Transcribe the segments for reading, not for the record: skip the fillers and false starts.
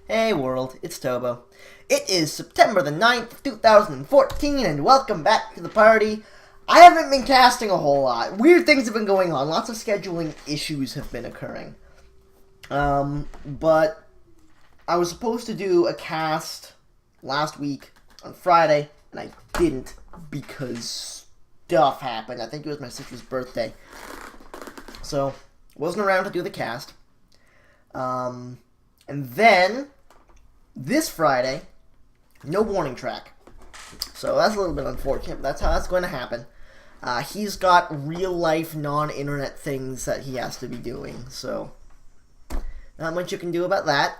Hey world, it's Tobo. It is September the 9th, 2014, and welcome back to the party. I haven't been casting a whole lot. Weird things have been going on. Lots of scheduling issues have been occurring. But I was supposed to do a cast last week on Friday, and I didn't because stuff happened. I think it was my sister's birthday. So, wasn't around to do the cast. And then, this Friday, no warning track. So that's a little bit unfortunate, but that's how that's going to happen. He's got real-life, non-internet things that he has to be doing, so not much you can do about that.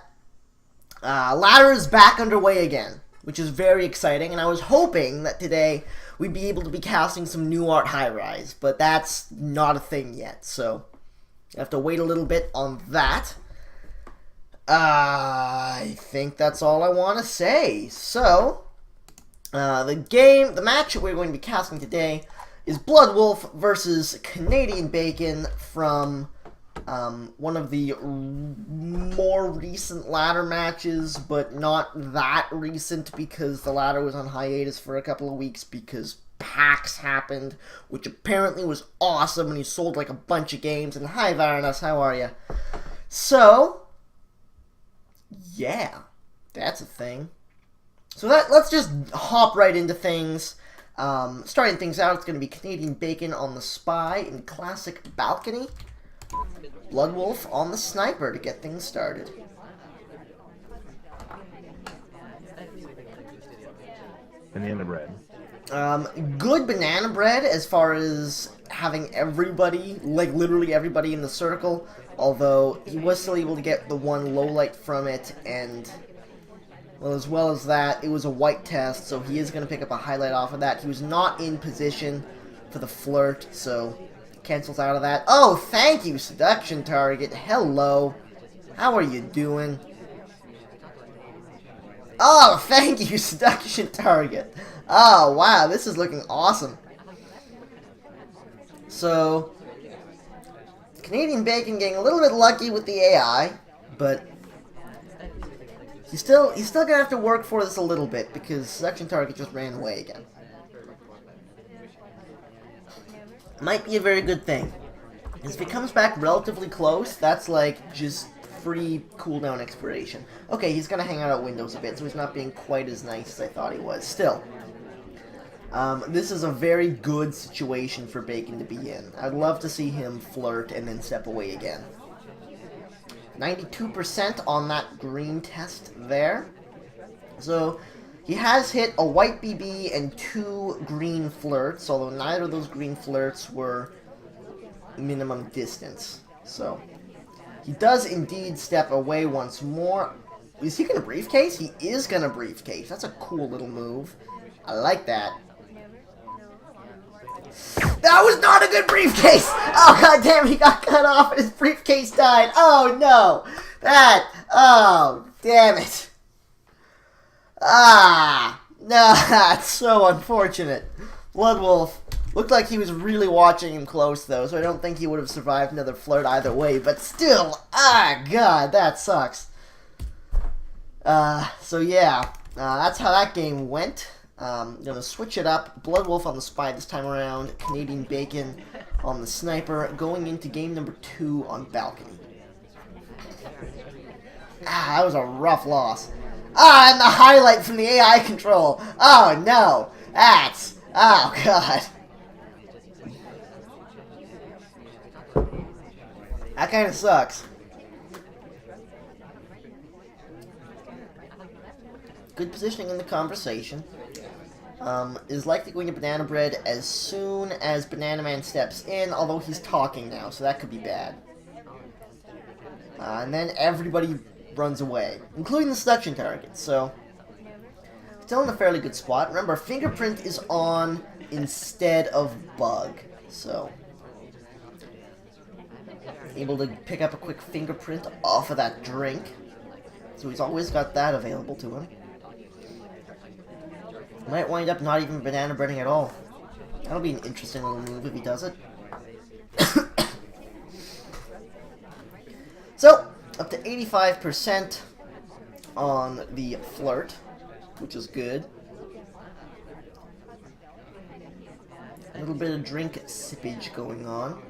Ladder is back underway again, which is very exciting, and I was hoping that today we'd be able to be casting some new art high-rise, but that's not a thing yet, so I have to wait a little bit on that. I think that's all I want to say. So, the match that we're going to be casting today is Blood Wolf versus Canadian Bacon from one of the more recent ladder matches, but not that recent because the ladder was on hiatus for a couple of weeks because PAX happened, which apparently was awesome, and he sold like a bunch of games. And hi, Varanus, how are you? So, yeah, that's a thing. So let's just hop right into things. Starting things out, it's going to be Canadian Bacon on the Spy in classic balcony. Blood Wolf on the Sniper to get things started. Banana bread. Good banana bread as far as having everybody, like literally everybody in the circle, although he was still able to get the one low light from it, and well, as well as that, it was a white test, so he is going to pick up a highlight off of that. He was not in position for the flirt, so cancels out of that. Oh, thank you, seduction target. Hello. How are you doing? Oh, thank you, seduction target. Oh, wow, this is looking awesome. So, Canadian Bacon getting a little bit lucky with the AI, but he's still gonna have to work for this a little bit because seduction target just ran away again. Might be a very good thing. Because if he comes back relatively close, that's like just free cooldown expiration. Okay, he's gonna hang out at windows a bit, so he's not being quite as nice as I thought he was. Still, this is a very good situation for Bacon to be in. I'd love to see him flirt and then step away again. 92% on that green test there. So, he has hit a white BB and 2 green flirts, although neither of those green flirts were minimum distance. So, he does indeed step away once more. Is he going to briefcase? He is going to briefcase. That's a cool little move. I like that. That was not a good briefcase! Oh, goddamn, he got cut off and his briefcase died. Oh, no. Oh, damn it. Ah, no, that's so unfortunate. Blood Wolf looked like he was really watching him close, though, so I don't think he would have survived another flirt either way, but still, God, that sucks. So yeah, that's how that game went. Gonna switch it up. Blood Wolf on the Spy this time around. Canadian Bacon on the Sniper. Going into game number 2 on balcony. That was a rough loss. And the highlight from the AI control. Oh no, oh god. That kind of sucks. Good positioning in the conversation. Is likely going to Banana Bread as soon as Banana Man steps in, although he's talking now, so that could be bad. And then everybody runs away, including the seduction target, so still in a fairly good spot. Remember, Fingerprint is on instead of Bug, so able to pick up a quick Fingerprint off of that drink, so he's always got that available to him. Might wind up not even banana breading at all. That'll be an interesting little move if he does it. So, up to 85% on the flirt, which is good. A little bit of drink sippage going on.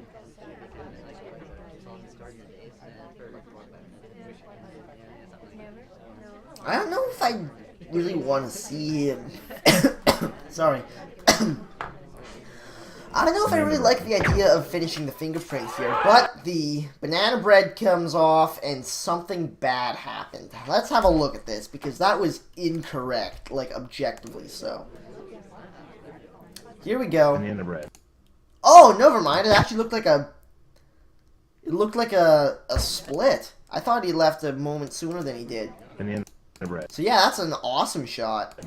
I don't know if I really want to see him. Sorry. I don't know if I really like the idea of finishing the fingerprint here, but the banana bread comes off and something bad happened. Let's have a look at this, because that was incorrect, like objectively so. Here we go. Banana bread. Oh, never mind. It actually looked like a... It looked like a split. I thought he left a moment sooner than he did. Banana bread. So yeah, that's an awesome shot.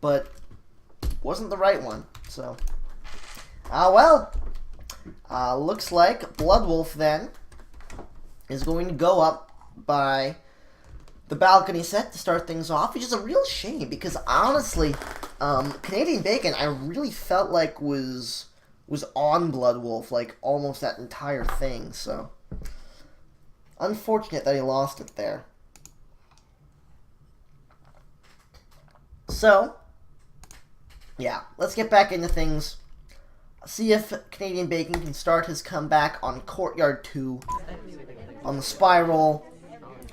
But wasn't the right one, so. Well. Looks like Bloodwolf then is going to go up by the balcony set to start things off, which is a real shame because honestly, Canadian Bacon I really felt like was on Bloodwolf like almost that entire thing, so unfortunate that he lost it there. So, yeah, let's get back into things. See if Canadian Bacon can start his comeback on Courtyard 2 on the spiral.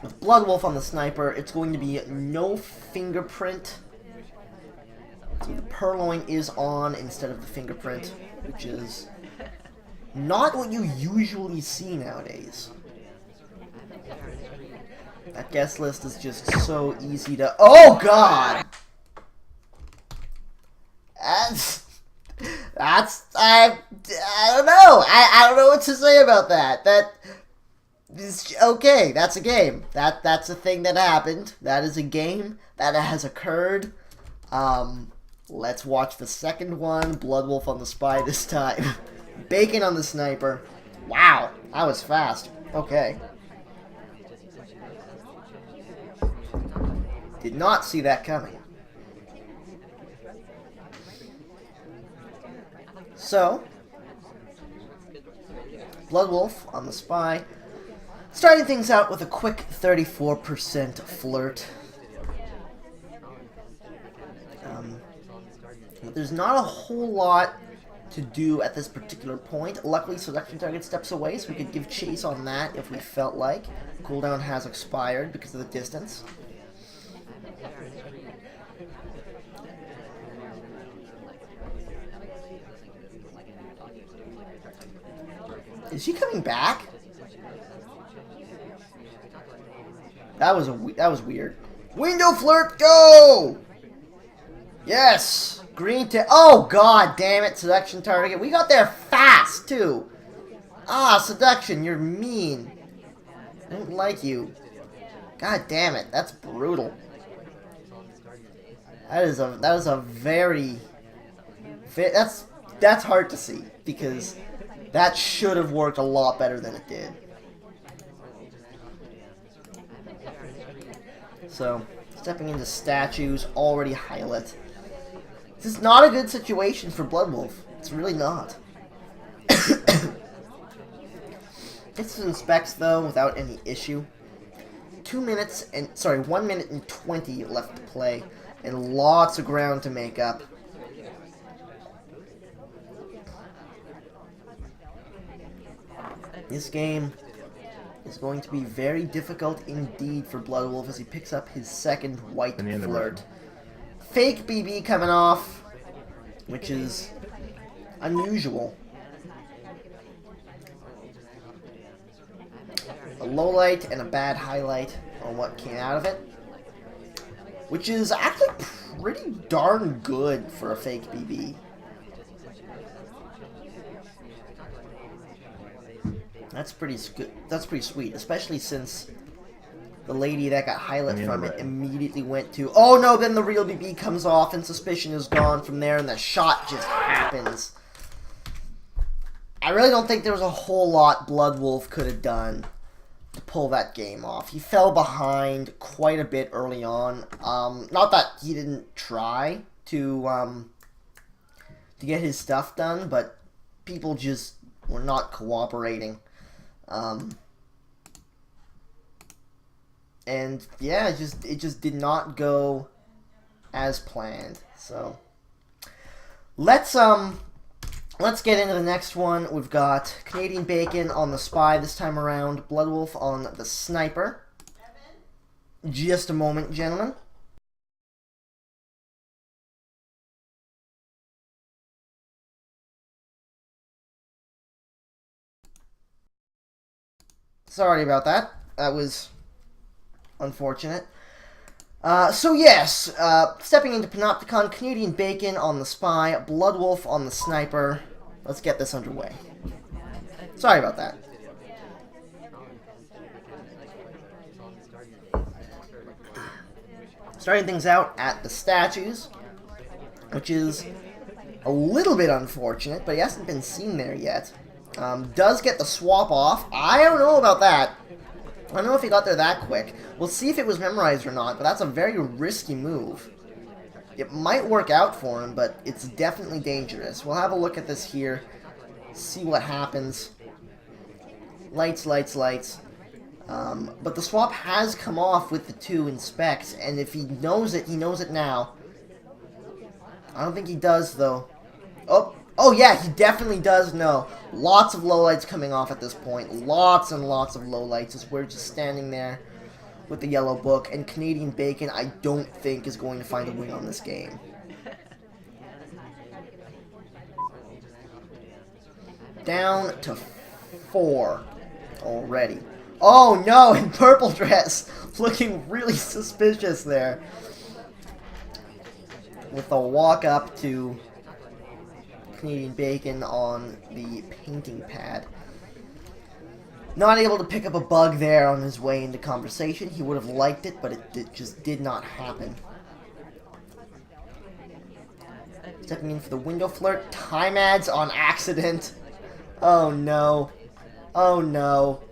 With Bloodwolf on the sniper, it's going to be no fingerprint. So the purloin is on instead of the fingerprint, which is not what you usually see nowadays. That guest list is just so easy to... Oh, God! I don't know. I don't know what to say about that. That is okay. That's a game. That's a thing that happened. That is a game that has occurred. Let's watch the second one. Bloodwolf on the spy this time. Bacon on the sniper. Wow, that was fast. Okay. Did not see that coming. So, Bloodwolf on the spy, starting things out with a quick 34% flirt. There's not a whole lot to do at this particular point. Luckily, selection target steps away, so we could give chase on that if we felt like. Cooldown has expired because of the distance. Is she coming back? That was weird. Window flirt, go! Yes, green to. Oh God, damn it! Seduction target. We got there fast too. Ah, seduction. You're mean. I don't like you. God damn it. That's brutal. That is a very. That's hard to see because. That should have worked a lot better than it did. So, stepping into statues, already highlight. This is not a good situation for Bloodwolf. It's really not. Gets some specs though, without any issue. 1 minute and 20 left to play, and lots of ground to make up. This game is going to be very difficult indeed for Bloodwolf as he picks up his second white flirt. Fake BB coming off, which is unusual. A low light and a bad highlight on what came out of it, which is actually pretty darn good for a fake BB. That's pretty sweet, especially since the lady that got highlight from it immediately went to... Oh no, then the real BB comes off and suspicion is gone from there and the shot just happens. I really don't think there was a whole lot Bloodwolf could have done to pull that game off. He fell behind quite a bit early on. Not that he didn't try to get his stuff done, but people just were not cooperating. And yeah, it just did not go as planned. So let's get into the next one. We've got CanadainBacon on the spy this time around, Bloodwolf on the sniper. Just a moment, gentlemen. Sorry about that. That was unfortunate. So yes, stepping into Panopticon, CanadainBacon on the spy, Bloodwolf on the sniper. Let's get this underway. Sorry about that. Starting things out at the statues, which is a little bit unfortunate, but he hasn't been seen there yet. Does get the swap off. I don't know about that. I don't know if he got there that quick. We'll see if it was memorized or not, but that's a very risky move. It might work out for him, but it's definitely dangerous. We'll have a look at this here, see what happens. Lights, lights, lights. But the swap has come off with the 2 inspect, and if he knows it now. I don't think he does, though. Oh yeah, he definitely does know. Lots of lowlights coming off at this point. Lots and lots of lowlights as we're just standing there with the yellow book. And CanadainBacon, I don't think, is going to find a win on this game. Down to 4 already. Oh no, in purple dress. Looking really suspicious there. With a walk up to CanadainBacon on the painting pad. Not able to pick up a bug there on his way into conversation. He would have liked it, but it just did not happen. Stepping in for the window flirt. Time ads on accident. Oh no. Oh no.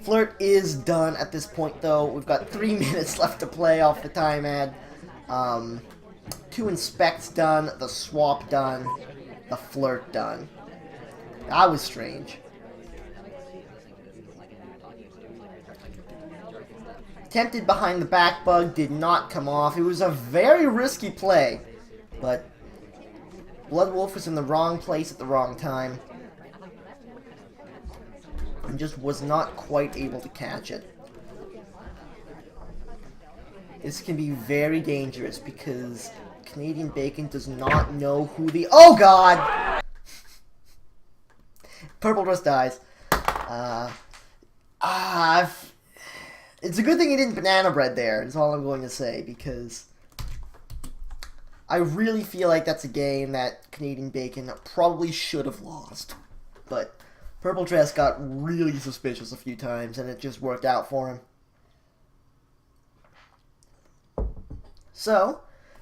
Flirt is done at this point, though. We've got 3 minutes left to play off the time ad. 2 inspects done, the swap done, the flirt done. That was strange. Tempted behind the back bug, did not come off. It was a very risky play, but Bloodwolf was in the wrong place at the wrong time and just was not quite able to catch it. This can be very dangerous because CanadainBacon does not know who the... Oh, God! Purple dress dies. It's a good thing he didn't banana bread there, is all I'm going to say, because I really feel like that's a game that CanadainBacon probably should have lost. But purple dress got really suspicious a few times, and it just worked out for him. So,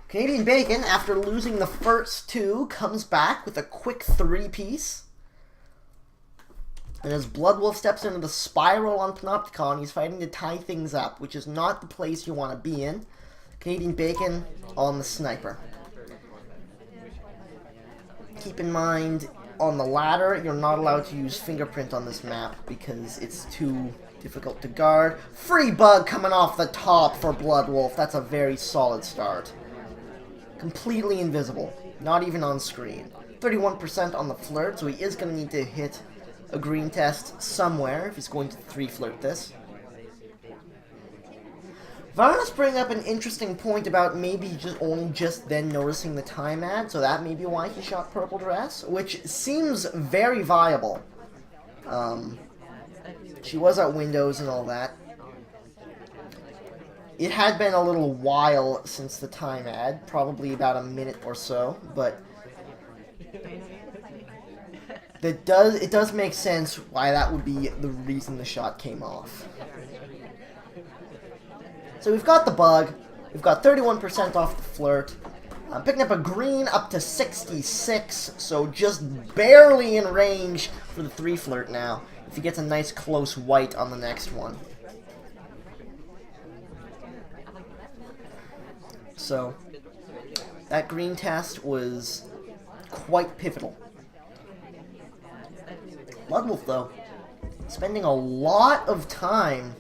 CanadainBacon, after losing the first 2, comes back with a quick 3-piece. And as Bloodwolf steps into the spiral on Panopticon, he's fighting to tie things up, which is not the place you want to be in. CanadainBacon on the sniper. Keep in mind, on the ladder, you're not allowed to use fingerprint on this map because it's too difficult to guard. Free bug coming off the top for Bloodwolf. That's a very solid start. Completely invisible. Not even on screen. 31% on the flirt, so he is going to need to hit a green test somewhere if he's going to 3-flirt this. Varnas bring up an interesting point about maybe just then noticing the time ad, so that may be why he shot purple dress, which seems very viable. She was at Windows and all that. It had been a little while since the time ad, probably about a minute or so, but it does make sense why that would be the reason the shot came off. So we've got the bug, we've got 31% off the flirt. I'm picking up a green up to 66, so just barely in range for the 3-flirt now, if he gets a nice close white on the next one. So, that green test was quite pivotal. Bloodwolf, though, spending a lot of time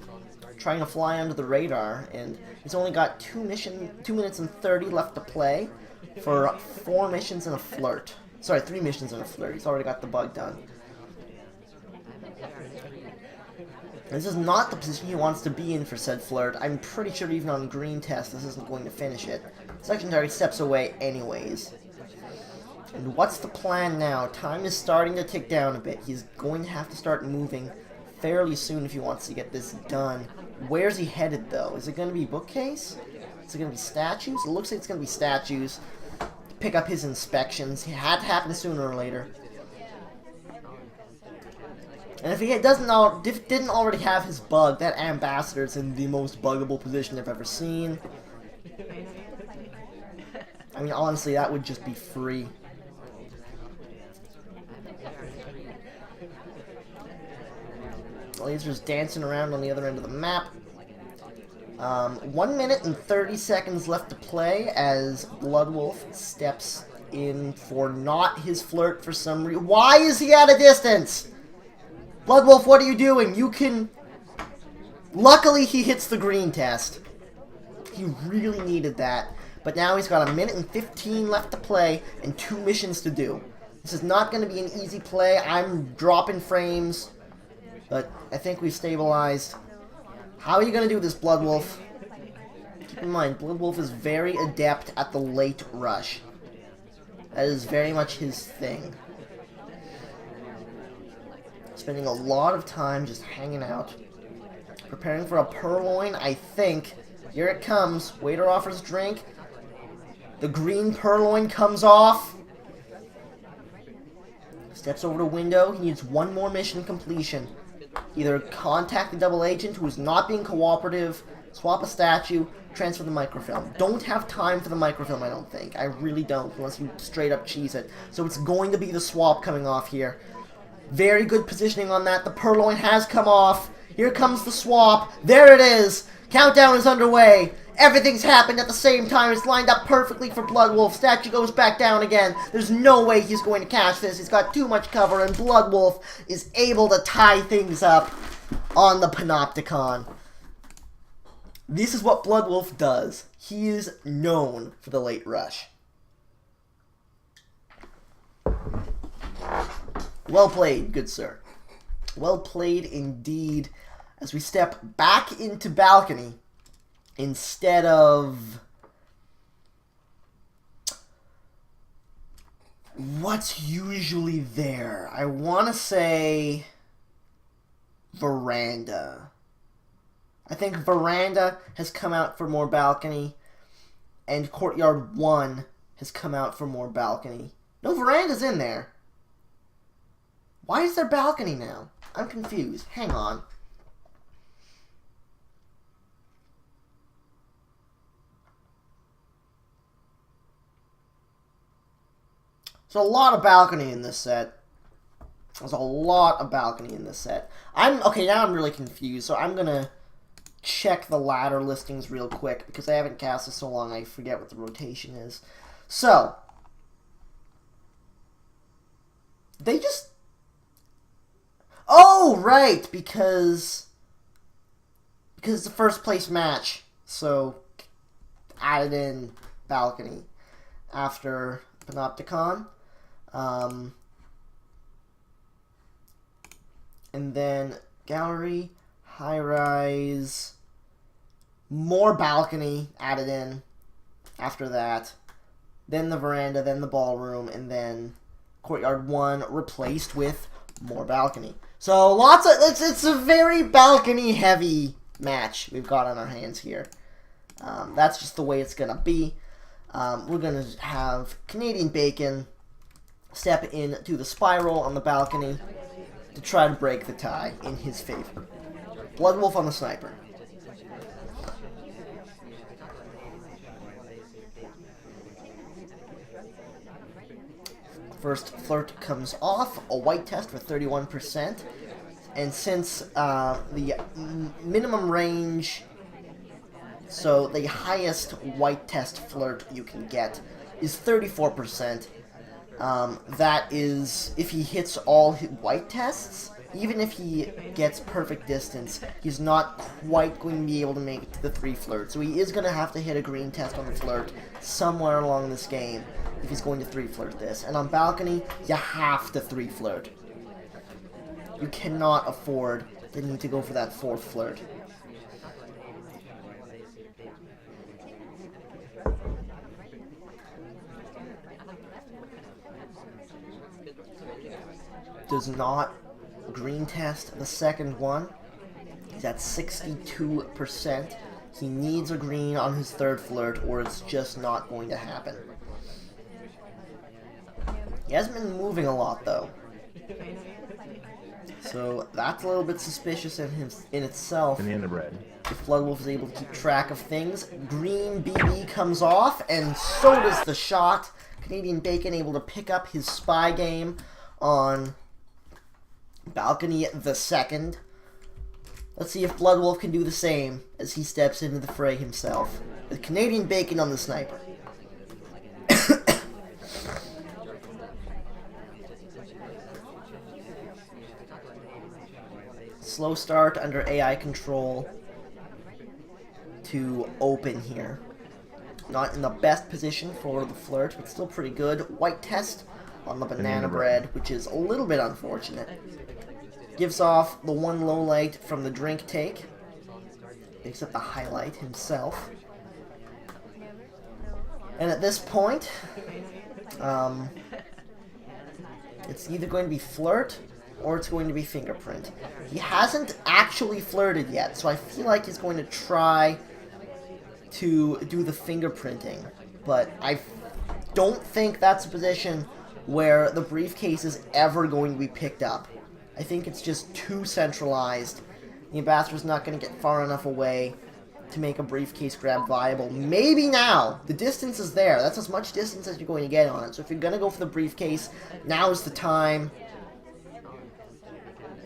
trying to fly under the radar, and he's only got 2 minutes and 30 left to play for 4 missions and a flirt. Sorry, 3 missions and a flirt. He's already got the bug done. This is not the position he wants to be in for said flirt. I'm pretty sure even on green test, this isn't going to finish it. Section target steps away anyways. And what's the plan now? Time is starting to tick down a bit. He's going to have to start moving fairly soon if he wants to get this done. Where's he headed, though? Is it going to be bookcase? Is it going to be statues? It looks like it's going to be statues. Pick up his inspections. It had to happen sooner or later. And if he didn't already have his bug, that ambassador's in the most buggable position I've ever seen. I mean, honestly, that would just be free. Laser's dancing around on the other end of the map. 1 minute and 30 seconds left to play as Bloodwolf steps in for not his flirt for some reason. Why is he at a distance? Bloodwolf, what are you doing? You can... Luckily, he hits the green test. He really needed that. But now he's got 1 minute and 15 left to play and 2 missions to do. This is not going to be an easy play. I'm dropping frames. But I think we've stabilized. How are you going to do this, Bloodwolf? Keep in mind, Bloodwolf is very adept at the late rush. That is very much his thing. Spending a lot of time just hanging out. Preparing for a purloin, I think. Here it comes. Waiter offers drink. The green purloin comes off. Steps over to window. He needs 1 more mission completion. Either contact the double agent who is not being cooperative, swap a statue, transfer the microfilm. Don't have time for the microfilm, I don't think. I really don't, unless you straight up cheese it. So it's going to be the swap coming off here. Very good positioning on that. The purloin has come off. Here comes the swap. There it is. Countdown is underway. Everything's happened at the same time. It's lined up perfectly for Bloodwolf. Statue goes back down again. There's no way he's going to catch this. He's got too much cover, and Bloodwolf is able to tie things up on the Panopticon. This is what Bloodwolf does. He is known for the late rush. Well played, good sir. Well played indeed. As we step back into balcony, instead of... what's usually there? I want to say... veranda. I think veranda has come out for more balcony, and courtyard 1 has come out for more balcony. No, veranda's in there. Why is there balcony now? I'm confused. Hang on. There's a lot of balcony in this set. There's a lot of balcony in this set. Okay, now I'm really confused, so I'm gonna check the ladder listings real quick, because I haven't cast this so long I forget what the rotation is. So, they just... oh, right, because it's the first place match, so added in balcony after Panopticon. And then gallery, high-rise, more balcony added in after that. Then the veranda, then the ballroom, and then courtyard 1 replaced with more balcony. So lots of it's a very balcony-heavy match we've got on our hands here. That's just the way it's gonna be. We're gonna have CanadainBacon step into the spiral on the balcony to try to break the tie in his favor. Bloodwolf on the sniper. First flirt comes off, a white test for 31%, and since the minimum range, so the highest white test flirt you can get is 34%. That is, if he hits all his white tests, even if he gets perfect distance, he's not quite going to be able to make it to the 3 flirt. So he is going to have to hit a green test on the flirt somewhere along this game if he's going to 3 flirt this. And on balcony, you have to 3 flirt. You cannot afford the need to go for that 4th flirt. Does not green test the second one. He's at 62%. He needs a green on his 3rd flirt or it's just not going to happen. He hasn't been moving a lot though. So that's a little bit suspicious in itself. Banana-bread. If Bloodwolf is able to keep track of things. Green BB comes off and so does the shot. CanadainBacon able to pick up his spy game on balcony the 2nd. Let's see if Bloodwolf can do the same as he steps into the fray himself. With CanadainBacon on the sniper. Slow start under AI control to open here. Not in the best position for the flirt, but still pretty good. White test on the banana bread, which is a little bit unfortunate. Gives off the 1 low light from the drink take. Picks up the highlight himself. And at this point, it's either going to be flirt or it's going to be fingerprint. He hasn't actually flirted yet, so I feel like he's going to try to do the fingerprinting. But I don't think that's a position where the briefcase is ever going to be picked up. I think it's just too centralized. The ambassador's not going to get far enough away to make a briefcase grab viable. Maybe now. The distance is there. That's as much distance as you're going to get on it. So if you're going to go for the briefcase, now is the time.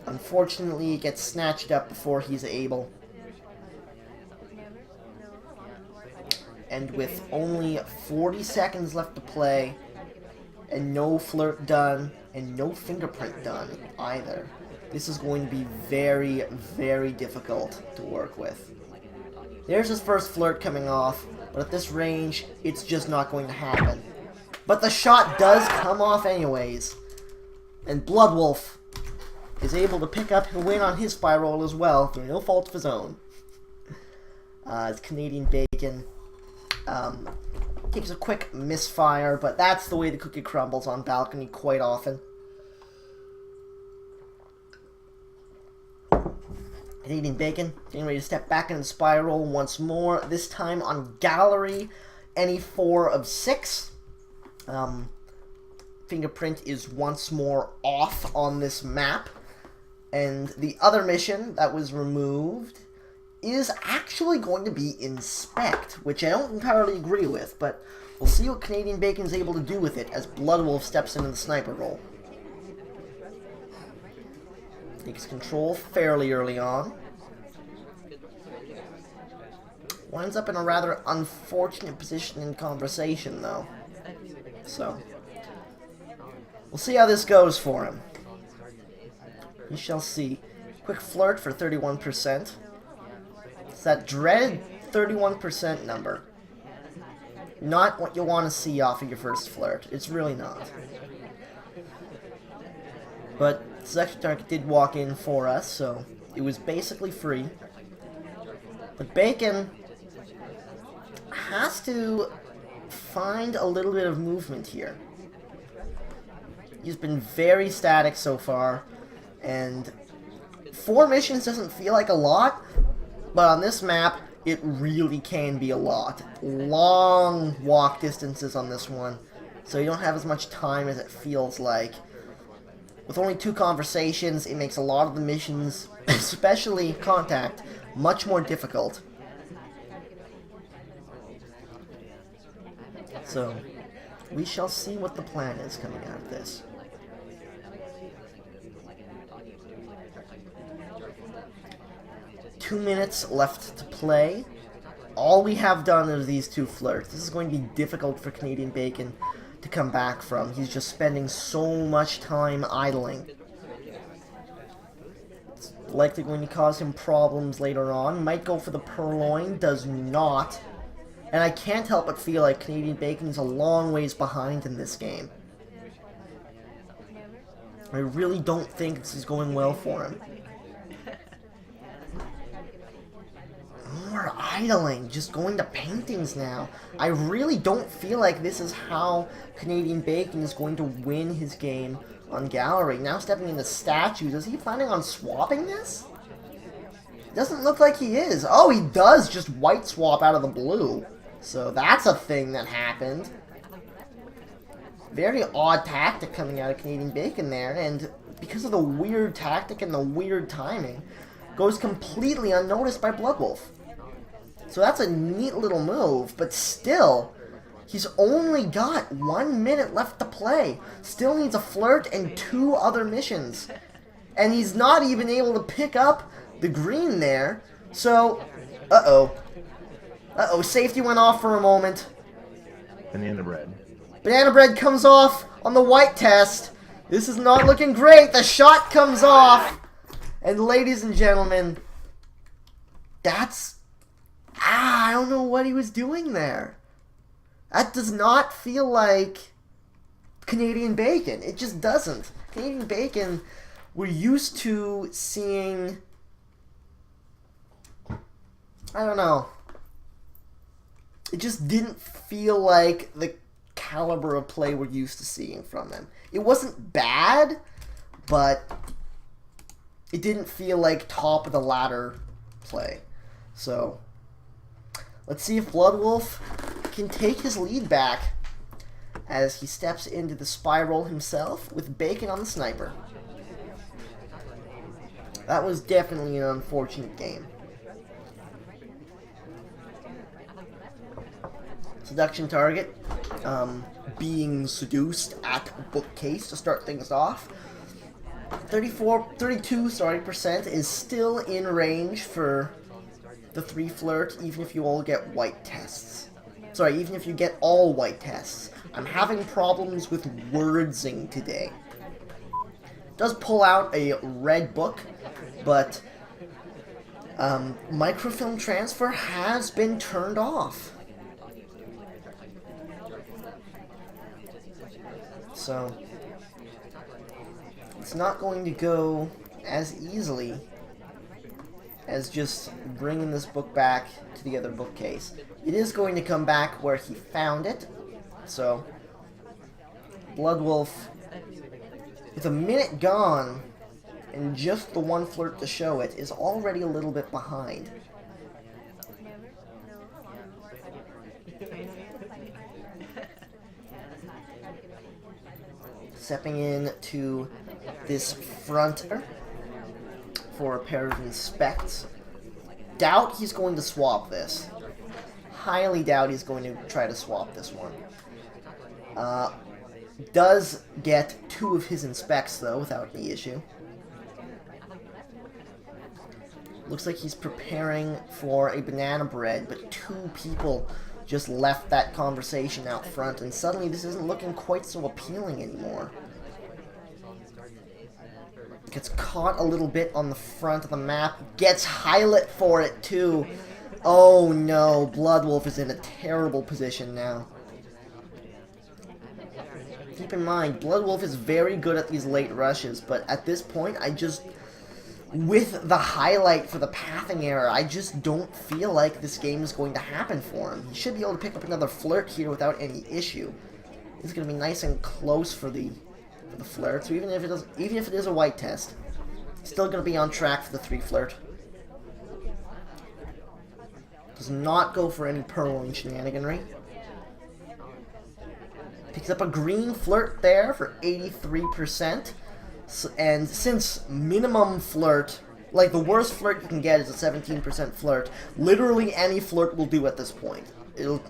Unfortunately, it gets snatched up before he's able. And with only 40 seconds left to play, and no flirt done, and no fingerprint done either, this is going to be very, very difficult to work with. There's his first flirt coming off, but at this range, it's just not going to happen. But the shot does come off anyways, and Bloodwolf is able to pick up a win on his spy roll as well, through no fault of his own. It's CanadainBacon. Takes a quick misfire, but that's the way the cookie crumbles on balcony quite often. CanadainBacon getting ready to step back into the spy roll once more, this time on gallery, any 4 of 6. Fingerprint is once more off on this map. And the other mission that was removed is actually going to be Inspect, which I don't entirely agree with, but we'll see what CanadainBacon is able to do with it as Bloodwolf steps into the sniper role. Takes control fairly early on. Winds up in a rather unfortunate position in conversation, though. So, we'll see how this goes for him. We shall see. Quick flirt for 31%. It's that dreaded 31% number. Not what you want to see off of your first flirt. It's really not. But Selection Target did walk in for us, so it was basically free. But Bacon has to find a little bit of movement here. He's been very static so far, and 4 missions doesn't feel like a lot, but on this map, it really can be a lot. Long walk distances on this one, so you don't have as much time as it feels like. With only 2 conversations, it makes a lot of the missions, especially contact, much more difficult. So, we shall see what the plan is coming out of this. Two minutes left to play. All we have done is these 2 flirts. This is going to be difficult for CanadainBacon to come back from. He's just spending so much time idling. Likely going to cause him problems later on. Might go for the purloin, does not. And I can't help but feel like CanadainBacon is a long ways behind in this game. I really don't think this is going well for him. More idling, just going to paintings now. I really don't feel like this is how CanadainBacon is going to win his game on gallery. Now stepping into statues, is he planning on swapping this? Doesn't look like he is. Oh, he does just white swap out of the blue. So that's a thing that happened. Very odd tactic coming out of CanadainBacon there, and because of the weird tactic and the weird timing, goes completely unnoticed by Bloodwolf. So that's a neat little move, but still, he's only got 1 minute left to play. Still needs a flirt and 2 other missions. And he's not even able to pick up the green there. So, uh-oh. Uh-oh, safety went off for a moment. Banana bread. Banana bread comes off on the white test. This is not looking great. The shot comes off. And ladies and gentlemen, that's... I don't know what he was doing there. That does not feel like CanadainBacon. It just doesn't. CanadainBacon, we're used to seeing... I don't know. It just didn't feel like the caliber of play we're used to seeing from him. It wasn't bad, but it didn't feel like top of the ladder play. So, let's see if Bloodwolf can take his lead back as he steps into the spiral himself with Bacon on the sniper. That was definitely an unfortunate game. Seduction target, being seduced at bookcase to start things off. 32% is still in range for the 3 flirt, even if you all get white tests. Sorry, even if you get all white tests. I'm having problems with wordsing today. Does pull out a red book, but microfilm transfer has been turned off. So, it's not going to go as easily as just bringing this book back to the other bookcase. It is going to come back where he found it. So, Bloodwolf, with a minute gone and just the 1 flirt to show it, is already a little bit behind. Stepping in to this fronter for a pair of inspects. Doubt he's going to swap this. Highly doubt he's going to try to swap this one. Does get 2 of his inspects though without any issue. Looks like he's preparing for a banana bread, but 2 people just left that conversation out front, and suddenly this isn't looking quite so appealing anymore. Gets caught a little bit on the front of the map. Gets highlight for it, too. Oh, no. Bloodwolf is in a terrible position now. Keep in mind, Bloodwolf is very good at these late rushes, but at this point, with the highlight for the pathing error, I just don't feel like this game is going to happen for him. He should be able to pick up another flirt here without any issue. It's going to be nice and close for the flirt, so even if it is a white test, still going to be on track for the 3 flirt. Does not go for any purloin shenaniganry. Picks up a green flirt there for 83%. And since minimum flirt, like the worst flirt you can get is a 17% flirt, literally any flirt will do at this point.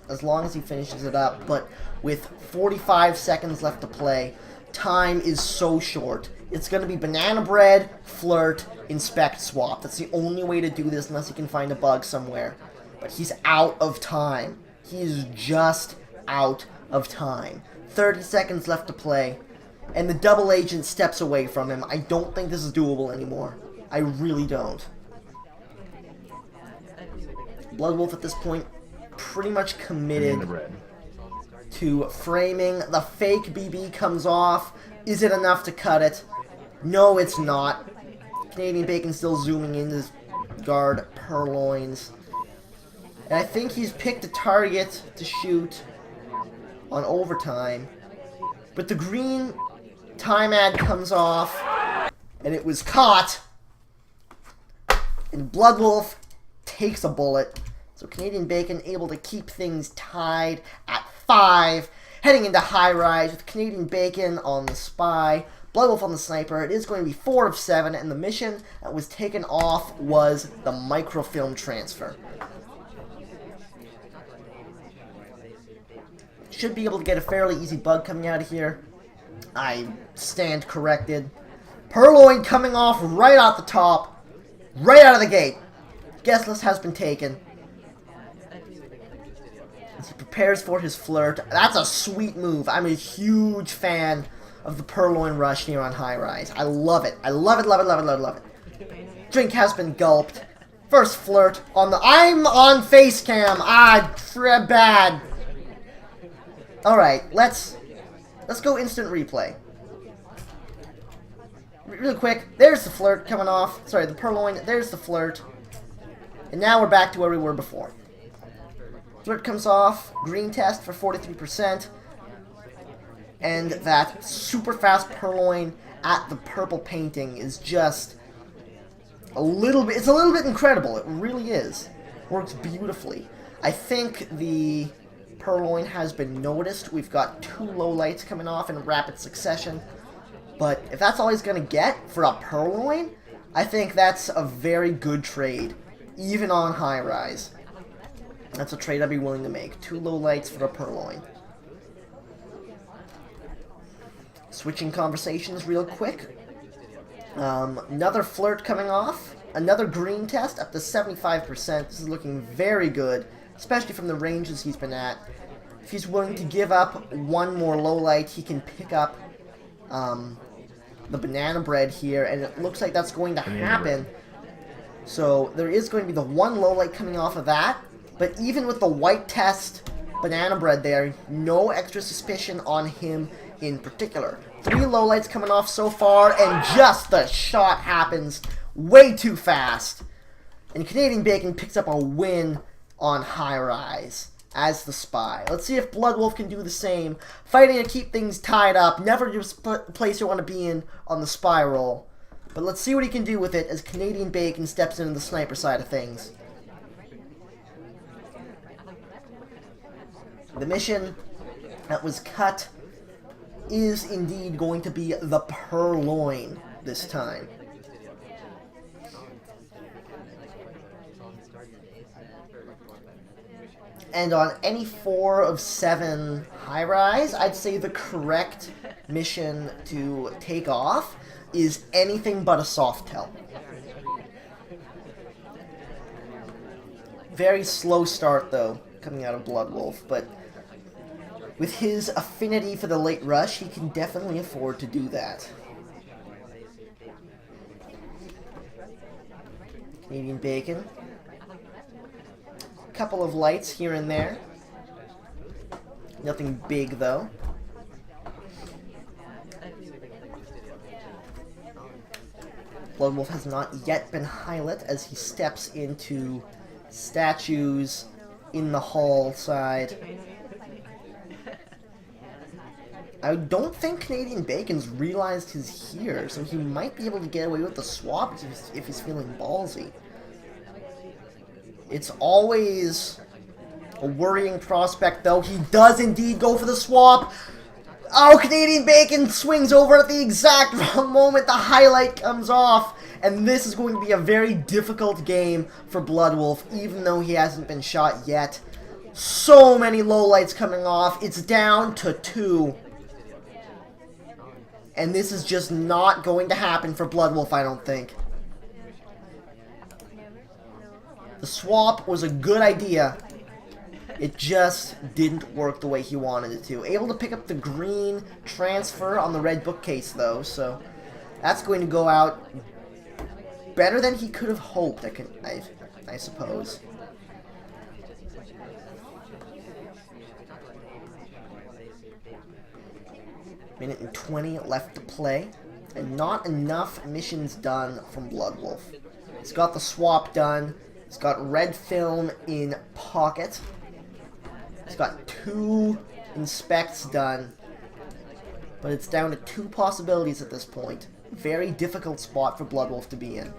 As long as he finishes it up, but with 45 seconds left to play, time is so short. It's going to be banana bread, flirt, inspect, swap. That's the only way to do this unless he can find a bug somewhere. But he's out of time. He is just out of time. 30 seconds left to play. And the double agent steps away from him. I don't think this is doable anymore. I really don't. Bloodwolf at this point pretty much committed Banana bread. to framing. The fake BB comes off. Is it enough to cut it? No, it's not. CanadainBacon still zooming in his guard purloins. And I think he's picked a target to shoot on overtime. But the green time ad comes off, and it was caught. And Bloodwolf takes a bullet. So CanadainBacon able to keep things tied at 5. Heading into high rise with CanadainBacon on the spy, Bloodwolf on the sniper. It is going to be 4 of 7, and the mission that was taken off was the microfilm transfer. Should be able to get a fairly easy bug coming out of here. I stand corrected. Purloin coming off right out the top. Right out of the gate. Guest list has been taken. As he prepares for his flirt. That's a sweet move. I'm a huge fan of the Purloin rush here on High Rise. I love it. I love it, love it, love it, love it, love it. Drink has been gulped. First flirt on the... I'm on face cam. Bad. Alright, let's go instant replay. Really quick, there's the flirt coming off. Sorry, the Purloin, there's the flirt. And now we're back to where we were before. Flirt comes off, green test for 43%. And that super fast Purloin at the purple painting is just a little bit, it's a little bit incredible. It really is. Works beautifully. I think the Purloin has been noticed. We've got 2 lowlights coming off in rapid succession. But if that's all he's going to get for a Purloin, I think that's a very good trade, even on High Rise. That's a trade I'd be willing to make. 2 lowlights for a Purloin. Switching conversations real quick. Another flirt coming off. Another green test up to 75%. This is looking very good, especially from the ranges he's been at. If he's willing to give up 1 more lowlight, he can pick up the banana bread here, and it looks like that's going to happen. So there is going to be the 1 lowlight coming off of that, but even with the white test banana bread there, no extra suspicion on him in particular. 3 lowlights coming off so far, and just the shot happens way too fast. And CanadainBacon picks up a win on High Rise as the spy. Let's see if Bloodwolf can do the same. Fighting to keep things tied up. Never just a place you want to be in on the spy roll. But let's see what he can do with it as CanadainBacon steps into the sniper side of things. The mission that was cut is indeed going to be the Purloin this time. And on any 4 of 7 high rise, I'd say the correct mission to take off is anything but a soft tell. Very slow start, though, coming out of Bloodwolf, but with his affinity for the late rush, he can definitely afford to do that. CanadainBacon. Couple of lights here and there. Nothing big, though. Bloodwolf has not yet been highlit as he steps into statues in the hall side. I don't think CanadainBacon's realized he's here, so he might be able to get away with the swap if he's feeling ballsy. It's always a worrying prospect, though. He does indeed go for the swap. Oh, CanadainBacon swings over at the exact wrong moment. The highlight comes off. And this is going to be a very difficult game for Bloodwolf, even though he hasn't been shot yet. So many lowlights coming off. It's down to 2. And this is just not going to happen for Bloodwolf, I don't think. The swap was a good idea. It just didn't work the way he wanted it to. Able to pick up the green transfer on the red bookcase, though, so that's going to go out better than he could have hoped, I suppose. Minute and 20 left to play, and not enough missions done from Bloodwolf. He's got the swap done. He's got red film in pocket. He's got 2 inspects done. But it's down to 2 possibilities at this point. Very difficult spot for Bloodwolf to be in.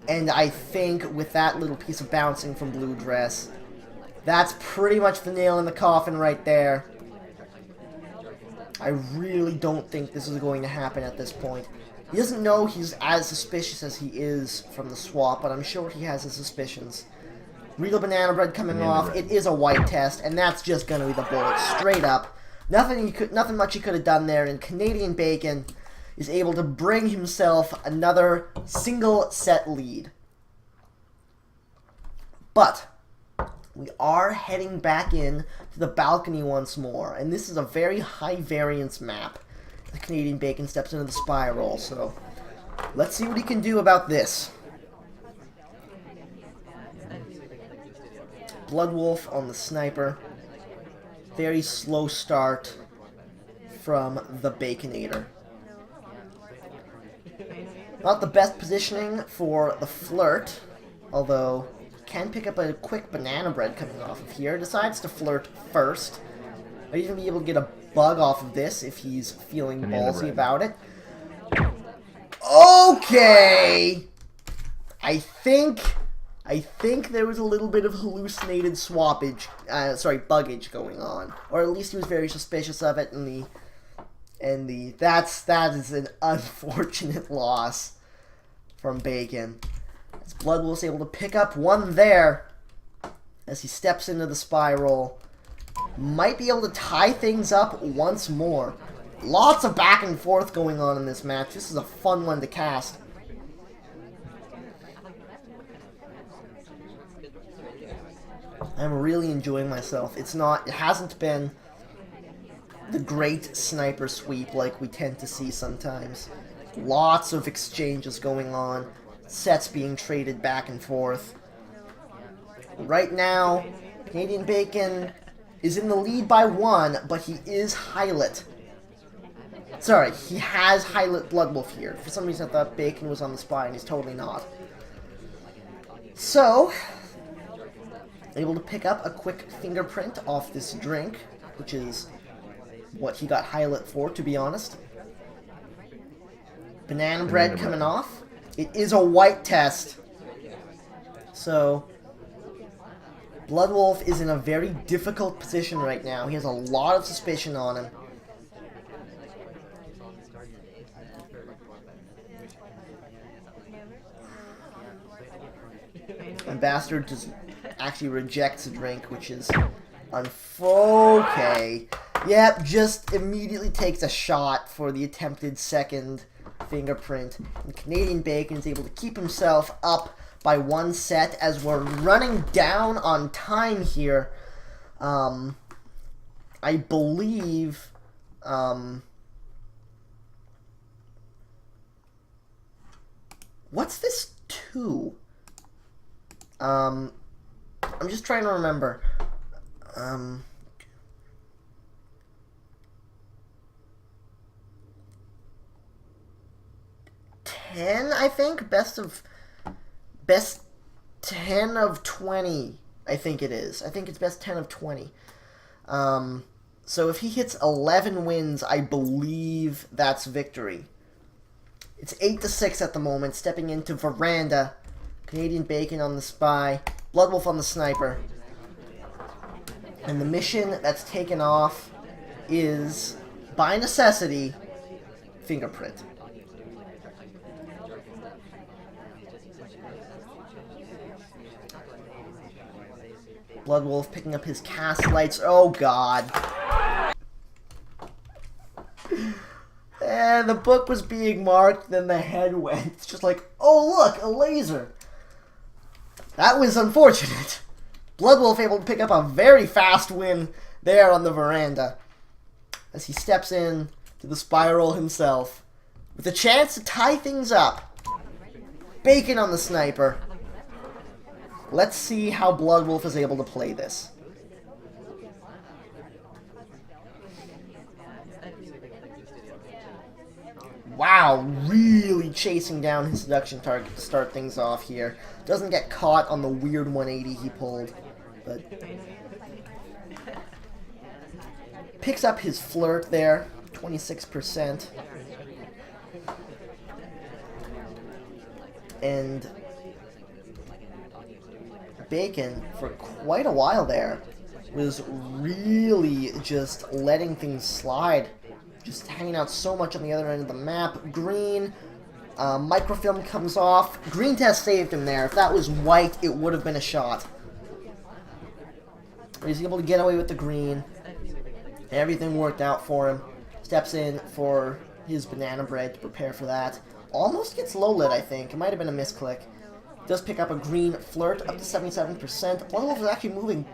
And I think with that little piece of bouncing from Blue Dress, that's pretty much the nail in the coffin right there. I really don't think this is going to happen at this point. He doesn't know he's as suspicious as he is from the swap, but I'm sure he has his suspicions. Regal Banana Bread coming off. It is a white test, and that's just going to be the bullet straight up. Nothing much he could have done there, and Canadian Bacon is able to bring himself another single set lead. But we are heading back in to the balcony once more, and this is a very high variance map. The Canadian Bacon steps into the spiral, so let's see what he can do about this. Bloodwolf on the sniper. Very slow start from the Baconator. Not the best positioning for the Flirt, although can pick up a quick banana bread coming off of here. Decides to flirt first. Might even be able to get a bug off of this if he's feeling ballsy about it. Okay! I think there was a little bit of hallucinated swappage, buggage going on. Or at least he was very suspicious of it, and that is an unfortunate loss from Bacon. As Bloodwolf's able to pick up one there as he steps into the spiral. Might be able to tie things up once more. Lots of back and forth going on in this match. This is a fun one to cast. I'm really enjoying myself. It hasn't been the great sniper sweep like we tend to see sometimes. Lots of exchanges going on. Sets being traded back and forth. Right now, Canadian Bacon is in the lead by 1, but he is Hylet. Sorry, he has Hylet Bloodwolf here. For some reason I thought Bacon was on the spy, and he's totally not. So, able to pick up a quick fingerprint off this drink, which is what he got Hylet for, to be honest. Banana bread coming off. It is a white test. So, Bloodwolf is in a very difficult position right now. He has a lot of suspicion on him. And Bastard just actually rejects a drink, which is okay. Yep, just immediately takes a shot for the attempted second fingerprint. And Canadian Bacon is able to keep himself up by 1 set as we're running down on time here. I believe what's this 2? I'm just trying to remember. 10, I think? Best 10 of 20, I think it is. I think it's best 10 of 20. So if he hits 11 wins, I believe that's victory. It's 8-6 at the moment, stepping into Veranda. Canadian Bacon on the spy. Bloodwolf on the sniper. And the mission that's taken off is, by necessity, fingerprint. Bloodwolf picking up his cast lights. Oh, God. And the book was being marked, then the head went. It's just like, oh, look, a laser. That was unfortunate. Bloodwolf able to pick up a very fast win there on the Veranda. as he steps in to the spiral himself with a chance to tie things up. Bacon on the sniper. Let's see how Bloodwolf is able to play this. Wow, really chasing down his seduction target to start things off here. Doesn't get caught on the weird 180 he pulled, but picks up his flirt there, 26%. And Bacon, for quite a while there, was really just letting things slide. Just hanging out so much on the other end of the map. Green, microfilm comes off. Green test saved him there. If that was white, it would have been a shot. But he's able to get away with the green. Everything worked out for him. Steps in for his banana bread to prepare for that. Almost gets low lit, I think. It might have been a misclick. Does pick up a green flirt up to 77%. Bloodwolf is actually moving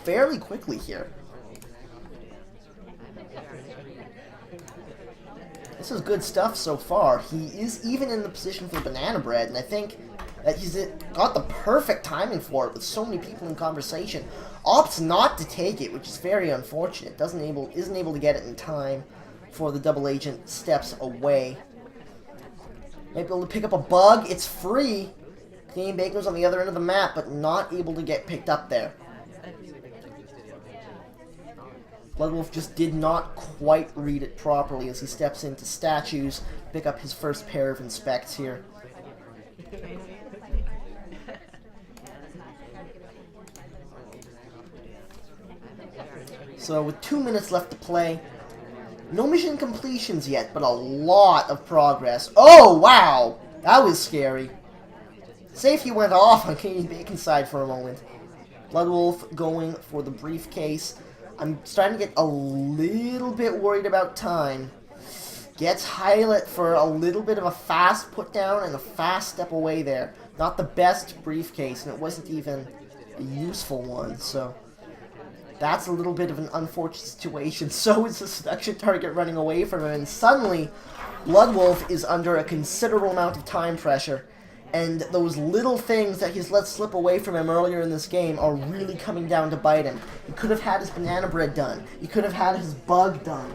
fairly quickly here. This is good stuff so far. He is even in the position for banana bread, and I think that he's got the perfect timing for it with so many people in conversation. Opts not to take it, which is very unfortunate. Isn't able to get it in time for the double agent steps away. Might be able to pick up a bug. It's free. CanadainBacon was on the other end of the map, but not able to get picked up there. Bloodwolf just did not quite read it properly as he steps into statues, pick up his first pair of inspects here. So with 2 minutes left to play, no mission completions yet, but a lot of progress. Oh, wow! That was scary. Safety went off on CanadainBacon's side for a moment. Bloodwolf going for the briefcase. I'm starting to get a little bit worried about time. Gets highlight for a little bit of a fast put down and a fast step away there. Not the best briefcase, and it wasn't even a useful one, so that's a little bit of an unfortunate situation. So is the seduction target running away from him, and suddenly Bloodwolf is under a considerable amount of time pressure. And those little things that he's let slip away from him earlier in this game are really coming down to bite him. He could have had his banana bread done. He could have had his bug done.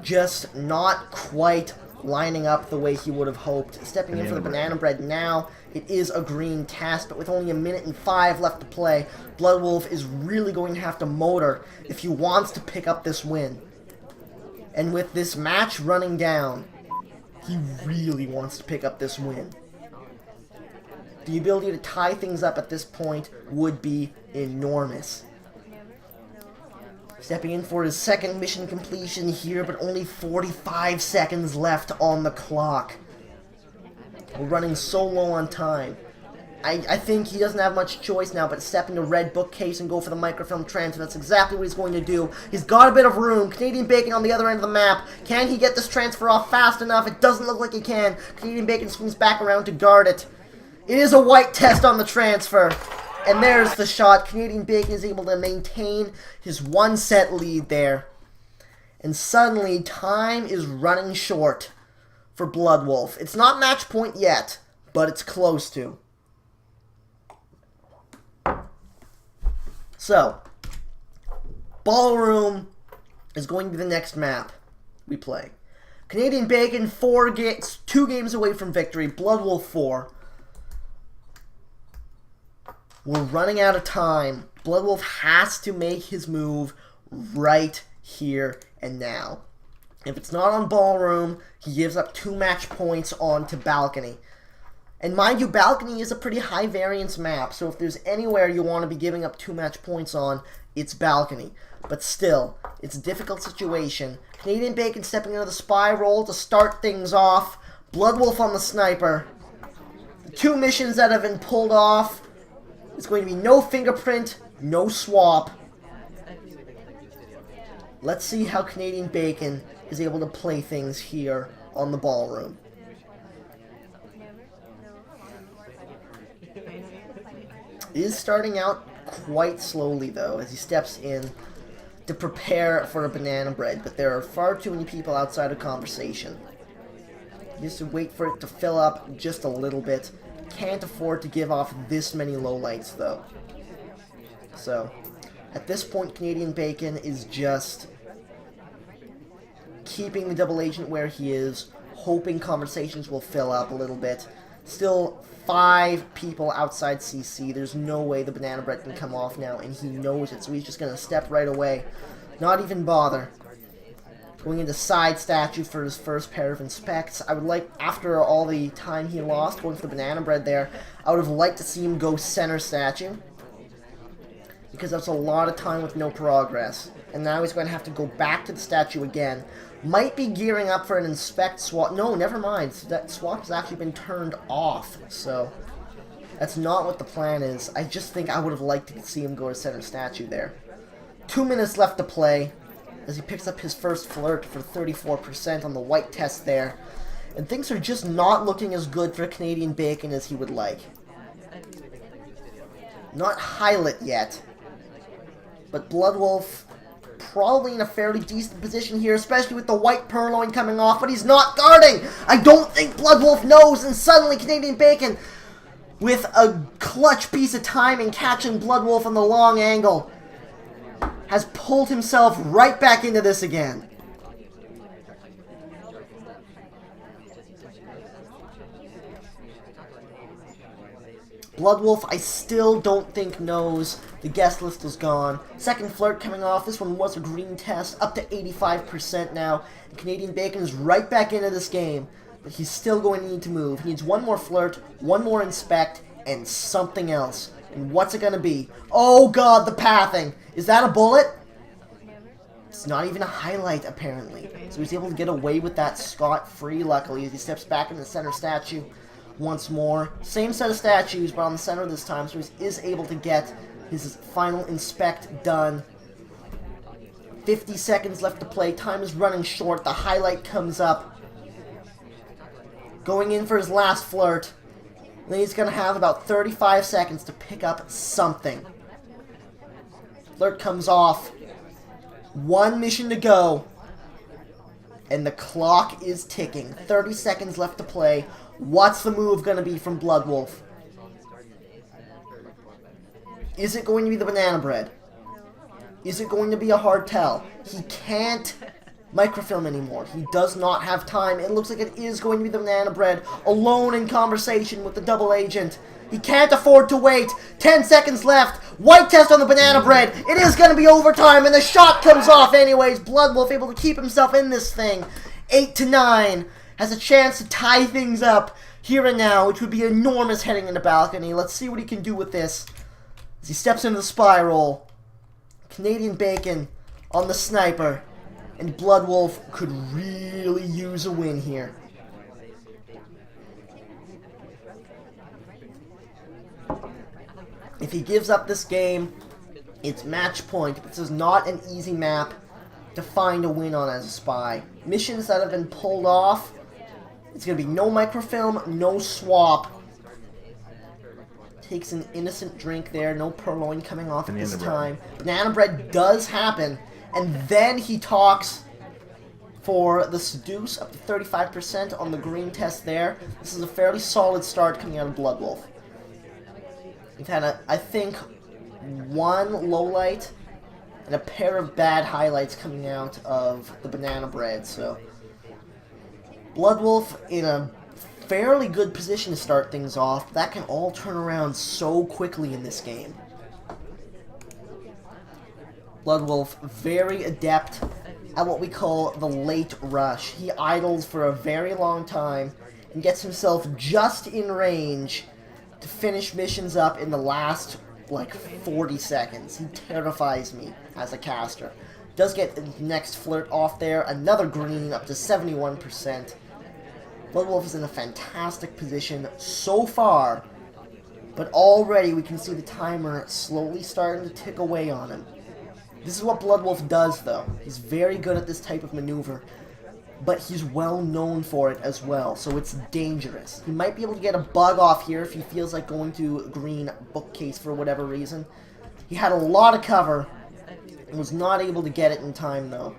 Just not quite lining up the way he would have hoped. Stepping in for the banana bread now. It is a green task, but with only 1 minute and 5 left to play, Bloodwolf is really going to have to motor if he wants to pick up this win. And with this match running down, he really wants to pick up this win. The ability to tie things up at this point would be enormous. Stepping in for his second mission completion here, but only 45 seconds left on the clock. We're running so low on time. I think he doesn't have much choice now but step into red bookcase and go for the microfilm transfer. That's exactly what he's going to do. He's got a bit of room. CanadainBacon on the other end of the map. Can he get this transfer off fast enough? It doesn't look like he can. CanadainBacon swings back around to guard it. It is a white test on the transfer. And there's the shot. CanadainBacon is able to maintain his 1-set lead there. And suddenly, time is running short for Bloodwolf. It's not match point yet, but it's close to. So, Ballroom is going to be the next map we play. CanadainBacon 2 games away from victory. Bloodwolf 4. We're running out of time. Bloodwolf has to make his move right here and now. If it's not on Ballroom, he gives up 2 match points on to Balcony. And mind you, Balcony is a pretty high variance map, so if there's anywhere you want to be giving up 2 match points on, it's Balcony. But still, it's a difficult situation. CanadainBacon stepping into the spy role to start things off. Bloodwolf on the sniper. The 2 missions that have been pulled off. It's going to be no fingerprint, no swap. Let's see how CanadainBacon is able to play things here on the Ballroom. Is starting out quite slowly though as he steps in to prepare for a banana bread, but there are far too many people outside of conversation. He has to wait for it to fill up just a little bit. Can't afford to give off this many lowlights, though. So, at this point, CanadainBacon is just keeping the double agent where he is, hoping conversations will fill up a little bit. Still 5 people outside CC. There's no way the banana bread can come off now, and he knows it, so he's just going to step right away. Not even bother. Going into side statue for his first pair of inspects. I would like, after all the time he lost going for the banana bread there, I would have liked to see him go center statue, because that's a lot of time with no progress. And now he's going to have to go back to the statue again. Might be gearing up for an inspect swap. No, never mind. That swap has actually been turned off. So, that's not what the plan is. I just think I would have liked to see him go to center statue there. 2 minutes left to play as he picks up his first flirt for 34% on the white test there. And things are just not looking as good for CanadainBacon as he would like. Not highlight yet. But Bloodwolf probably in a fairly decent position here, especially with the white purloin coming off, but he's not guarding! I don't think Bloodwolf knows, and suddenly CanadainBacon, with a clutch piece of timing, catching Bloodwolf on the long angle, has pulled himself right back into this again. Bloodwolf, I still don't think knows the guest list is gone. Second flirt coming off. This one was a green test, up to 85% now. And CanadainBacon is right back into this game, but he's still going to need to move. He needs one more flirt, one more inspect, and something else. And what's it going to be? Oh god, the pathing. Is that a bullet? It's not even a highlight, apparently. So he's able to get away with that scot-free, luckily, as he steps back in the center statue once more. Same set of statues, but on the center this time, so he is able to get his final inspect done. 50 seconds left to play. Time is running short. The highlight comes up. Going in for his last flirt. Then he's going to have about 35 seconds to pick up something. Flirt comes off. 1 mission to go. And the clock is ticking. 30 seconds left to play. What's the move going to be from Bloodwolf? Is it going to be the banana bread? Is it going to be a hard tell? He can't microfilm anymore. He does not have time. It looks like it is going to be the banana bread, alone in conversation with the double agent. He can't afford to wait. 10 seconds left. White test on the banana bread. It is going to be overtime, and the shot comes off anyways. Bloodwolf able to keep himself in this thing. 8-9. Has a chance to tie things up here and now, which would be enormous heading into balcony. Let's see what he can do with this as he steps into the spiral. CanadainBacon on the sniper, and Bloodwolf could really use a win here. If he gives up this game, it's match point. This is not an easy map to find a win on as a spy. Missions that have been pulled off, it's going to be no microfilm, no swap. Takes an innocent drink there, no purloin coming off at this time. Banana bread does happen, and then he talks for the seduce up to 35% on the green test there. This is a fairly solid start coming out of Bloodwolf. We've had, I think, 1 lowlight and a pair of bad highlights coming out of the banana bread, so Bloodwolf in a fairly good position to start things off. That can all turn around so quickly in this game. Bloodwolf, very adept at what we call the late rush. He idles for a very long time and gets himself just in range to finish missions up in the last, like, 40 seconds. He terrifies me as a caster. Does get the next flirt off there. Another green up to 71%. Bloodwolf is in a fantastic position so far, but already we can see the timer slowly starting to tick away on him. This is what Bloodwolf does, though. He's very good at this type of maneuver, but he's well known for it as well, so it's dangerous. He might be able to get a bug off here if he feels like going to green bookcase for whatever reason. He had a lot of cover, Was not able to get it in time, though.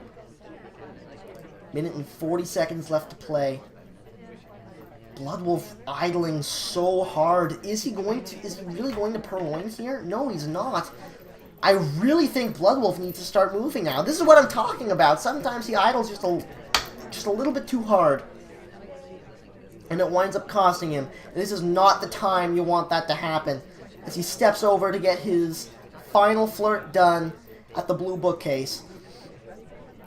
Minute and 40 seconds left to play. Bloodwolf idling so hard. Is he really going to purloin here? No, he's not. I really think Bloodwolf needs to start moving now. This is what I'm talking about. Sometimes he idles just a little bit too hard. And it winds up costing him. And this is not the time you want that to happen. As he steps over to get his final flirt done at the blue bookcase.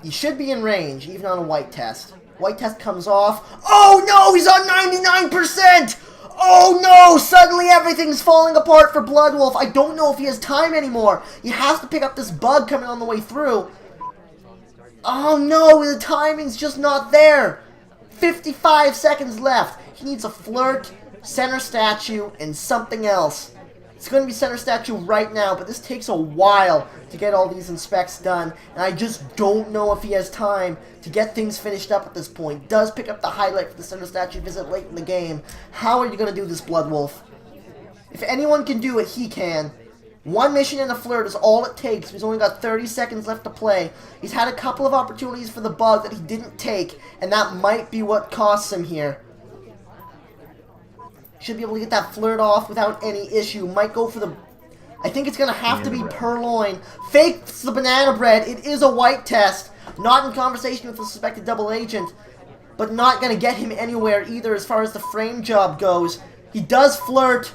He should be in range, even on a white test. White test comes off. Oh no, he's on 99%! Oh no, suddenly everything's falling apart for Bloodwolf. I don't know if he has time anymore. He has to pick up this bug coming on the way through. Oh no, the timing's just not there. 55 seconds left. He needs a flirt, center statue, and something else. It's going to be center statue right now, but this takes a while to get all these inspects done, and I just don't know if he has time to get things finished up at this point. Does pick up the highlight for the center statue visit late in the game. How are you going to do this, Bloodwolf? If anyone can do it, he can. One mission and a flirt is all it takes. He's only got 30 seconds left to play. He's had a couple of opportunities for the bug that he didn't take, and that might be what costs him here. Should be able to get that flirt off without any issue. Might go for the... I think it's going to have to be purloin. Fakes the banana bread. It is a white test. Not in conversation with the suspected double agent. But not going to get him anywhere either as far as the frame job goes. He does flirt.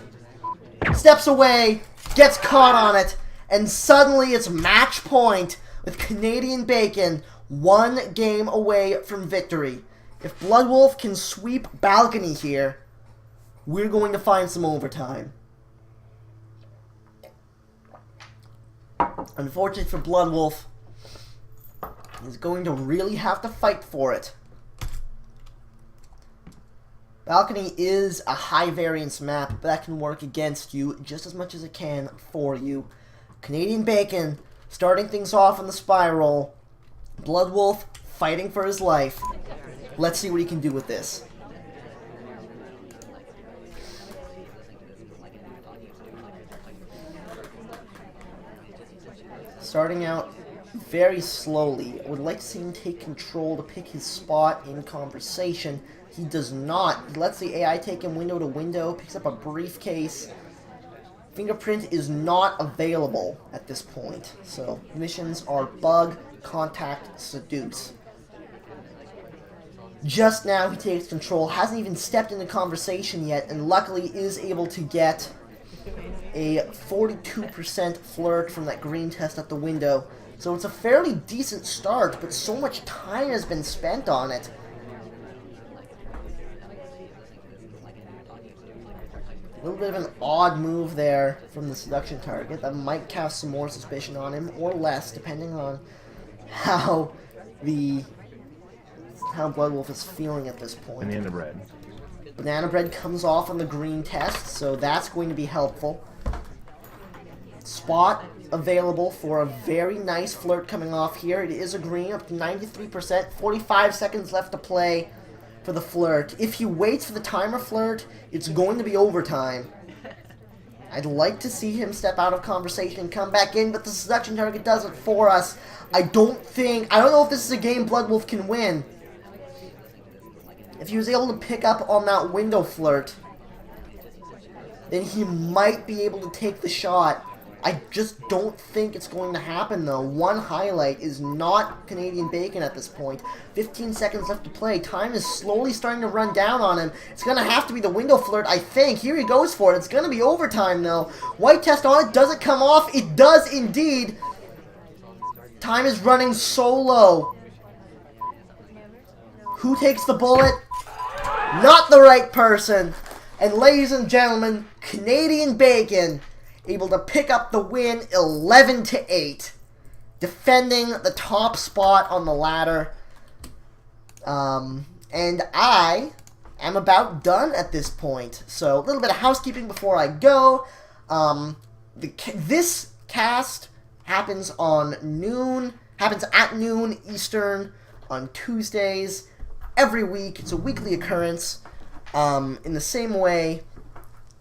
Steps away. Gets caught on it. And suddenly it's match point with CanadainBacon 1 game away from victory. If Bloodwolf can sweep balcony here, we're going to find some overtime. Unfortunate for Bloodwolf, he's going to really have to fight for it. Balcony is a high variance map, but that can work against you just as much as it can for you. CanadainBacon starting things off on the spiral. Bloodwolf fighting for his life. Let's see what he can do with this. Starting out very slowly. I would like to see him take control to pick his spot in conversation. He does not. He lets the AI take him window to window, picks up a briefcase. Fingerprint is not available at this point. So missions are bug, contact, seduce. Just now he takes control, hasn't even stepped into conversation yet, and luckily is able to get a 42% flirt from that green test at the window. So it's a fairly decent start, but so much time has been spent on it. A little bit of an odd move there from the seduction target. That might cast some more suspicion on him, or less, depending on how Bloodwolf is feeling at this point. Banana bread. Banana bread comes off on the green test, so that's going to be helpful. Spot available for a very nice flirt coming off here. It is a green, up to 93%. 45 seconds left to play for the flirt. If he waits for the timer flirt, it's going to be overtime. I'd like to see him step out of conversation and come back in, but the seduction target does it for us. I don't know if this is a game Bloodwolf can win. If he was able to pick up on that window flirt, then he might be able to take the shot. I just don't think it's going to happen, though. One highlight is not CanadainBacon at this point. 15 seconds left to play. Time is slowly starting to run down on him. It's going to have to be the window flirt, I think. Here he goes for it. It's going to be overtime, though. White test on it. Does it come off? It does indeed. Time is running so low. Who takes the bullet? Not the right person. And ladies and gentlemen, CanadainBacon able to pick up the win 11-8. Defending the top spot on the ladder. And I am about done at this point. So a little bit of housekeeping before I go. This cast happens at noon Eastern on Tuesdays every week. It's a weekly occurrence. In the same way,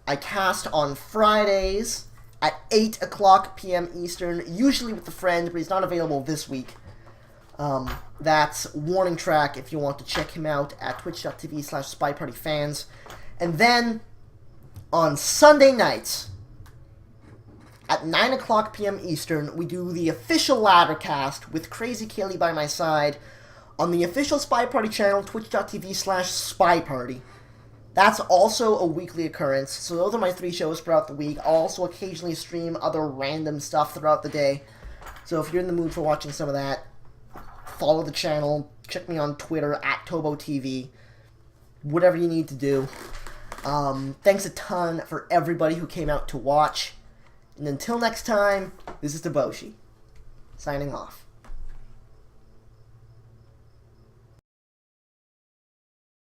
I cast on Fridays at 8 o'clock p.m. Eastern, usually with a friend, but he's not available this week. That's Warning Track if you want to check him out at twitch.tv/SpyPartyFans. And then on Sunday nights at 9 o'clock p.m. Eastern, we do the official ladder cast with Crazy Kaylee by my side on the official Spy Party channel, twitch.tv/SpyParty. That's also a weekly occurrence, so those are my 3 shows throughout the week. I'll also occasionally stream other random stuff throughout the day. So if you're in the mood for watching some of that, follow the channel, check me on Twitter at ToboTV, whatever you need to do. Thanks a ton for everybody who came out to watch. And until next time, this is Toboshi, signing off.